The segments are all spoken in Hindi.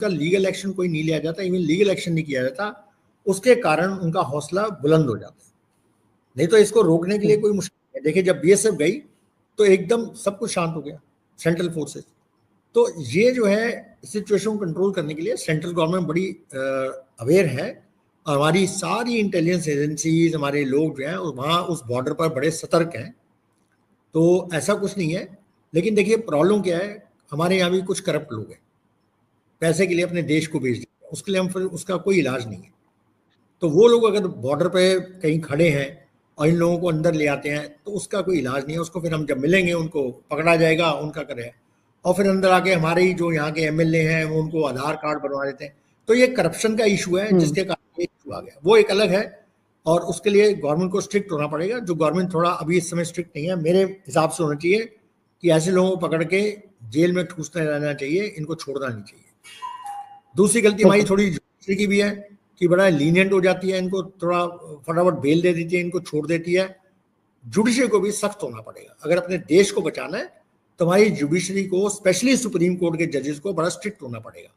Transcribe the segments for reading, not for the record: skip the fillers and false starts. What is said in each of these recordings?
का लीगल एक्शन कोई नहीं लिया जाता, इवन लीगल एक्शन नहीं किया जाता, उसके कारण उनका हौसला बुलंद हो जाता है। नहीं तो इसको रोकने के लिए कोई मुश्किल है। देखिए जब बीएसएफ गई तो एकदम सब कुछ शांत हो गया, सेंट्रल फोर्सेस। तो ये जो है सिचुएशन को कंट्रोल करने के लिए सेंट्रल गवर्नमेंट बड़ी अवेयर है, और हमारी सारी इंटेलिजेंस एजेंसीज, हमारे लोग जो हैं वहाँ उस बॉर्डर पर बड़े सतर्क हैं। तो ऐसा कुछ नहीं है। लेकिन देखिए प्रॉब्लम क्या है, हमारे यहाँ भी कुछ करप्ट लोग हैं, पैसे के लिए अपने देश को बेच देते हैं, उसके लिए हम फिर उसका कोई इलाज नहीं है। तो वो लोग अगर बॉर्डर पे कहीं खड़े हैं और इन लोगों को अंदर ले आते हैं तो उसका कोई इलाज नहीं है। उसको फिर हम जब मिलेंगे उनको पकड़ा जाएगा, उनका करे, और फिर अंदर आके हमारे ही जो यहाँ के एमएलए हैं वो उनको आधार कार्ड बनवा देते हैं। तो ये करप्शन का इशू है जिसके कारण ये इशू आ गया, वो एक अलग है। और उसके लिए गवर्नमेंट को स्ट्रिक्ट होना पड़ेगा, जो गवर्नमेंट थोड़ा अभी इस समय स्ट्रिक्ट नहीं है। मेरे हिसाब से होना चाहिए कि ऐसे लोगों को पकड़ के जेल में ठूसते रहना चाहिए, इनको छोड़ना नहीं चाहिए। दूसरी गलती हमारी थोड़ी जुडिशरी की भी है कि बड़ा लीनियंट हो जाती है, इनको थोड़ा फटाफट बेल दे देती है, इनको छोड़ देती है। जुडिशरी को भी सख्त होना पड़ेगा। अगर अपने देश को बचाना है तो हमारी जुडिशरी को, स्पेशली सुप्रीम कोर्ट के जजेस को बड़ा स्ट्रिक्ट होना पड़ेगा,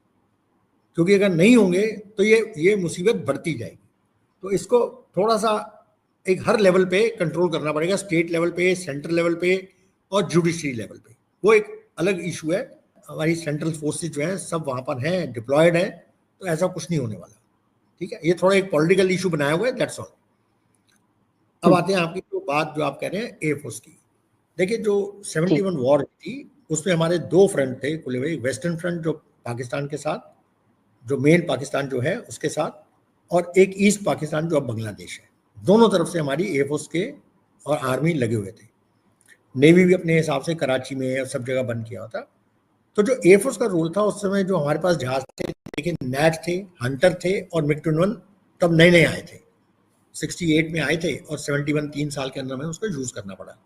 क्योंकि अगर नहीं होंगे तो ये मुसीबत बढ़ती जाएगी। तो इसको थोड़ा सा एक हर लेवल पे कंट्रोल करना पड़ेगा, स्टेट लेवल पे, सेंट्रल लेवल पे और जुडिशरी लेवल पे। वो एक अलग इशू है। हमारी सेंट्रल फोर्सेज जो है सब वहां पर हैं, डिप्लॉयड है, तो ऐसा कुछ नहीं होने वाला। ठीक है, ये थोड़ा एक पॉलिटिकल इशू बनाया हुआ है, दैट्स ऑल। अब आते हैं आपकी जो बात जो आप कह रहे हैं एयरफोर्स की। देखिए जो 71 वॉर थी उसमें हमारे दो फ्रंट थे खुले हुए, वेस्टर्न फ्रंट जो पाकिस्तान के साथ, जो मेन पाकिस्तान जो है उसके साथ, और एक ईस्ट पाकिस्तान जो अब बांग्लादेश है। दोनों तरफ से हमारी एयरफोर्स के और आर्मी लगे हुए थे। नेवी भी अपने हिसाब से कराची में सब जगह बंद किया हुआ था। तो जो एयरफोर्स का रोल था उस समय, जो हमारे पास जहाज थे, देखिए नैट थे, हंटर थे और मिग-21 तब नए नए आए थे, 68 में आए थे और 71 3 साल के अंदर में उसको यूज करना पड़ा।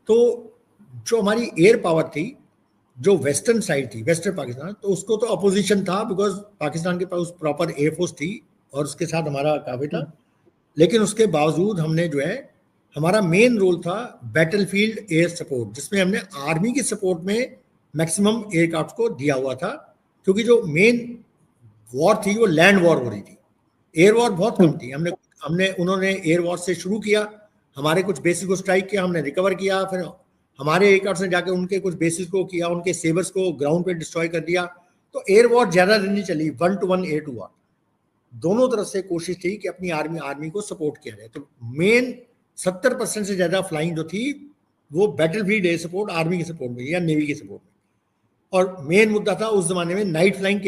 तो जो हमारी एयर पावर थी, जो वेस्टर्न साइड थी, वेस्टर्न पाकिस्तान, तो उसको तो अपोजिशन था, बिकॉज पाकिस्तान के पास प्रॉपर एयरफोर्स थी और उसके साथ हमारा काफी था। लेकिन उसके बावजूद हमने जो है, हमारा मेन रोल था बैटलफील्ड एयर सपोर्ट, जिसमें हमने आर्मी की सपोर्ट में मैक्सिमम एयरक्राफ्ट को दिया हुआ था, क्योंकि जो मेन वॉर थी वो लैंड वॉर हो रही थी, एयर वॉर बहुत कम थी। उन्होंने एयर वॉर से शुरू किया, हमारे कुछ बेसिस को स्ट्राइक किया, हमने रिकवर किया, फिर हमारे एयरक्राफ्ट ने जाके उनके कुछ बेसिस को किया, उनके सेवर्स को ग्राउंड पे डिस्ट्रॉय कर दिया। तो एयर वॉर ज्यादा दिन नहीं चली, 1-1 एयर टू वॉर। दोनों तरफ से कोशिश थी कि अपनी आर्मी को सपोर्ट किया जाए। तो मेन 70% से ज्यादा फ्लाइंग जो थी वो बैटलफील्ड एयर सपोर्ट, आर्मी के सपोर्ट में या नेवी के सपोर्ट में। और मेन मुद्दा था उस जमाने में नाइट फ्लाइंग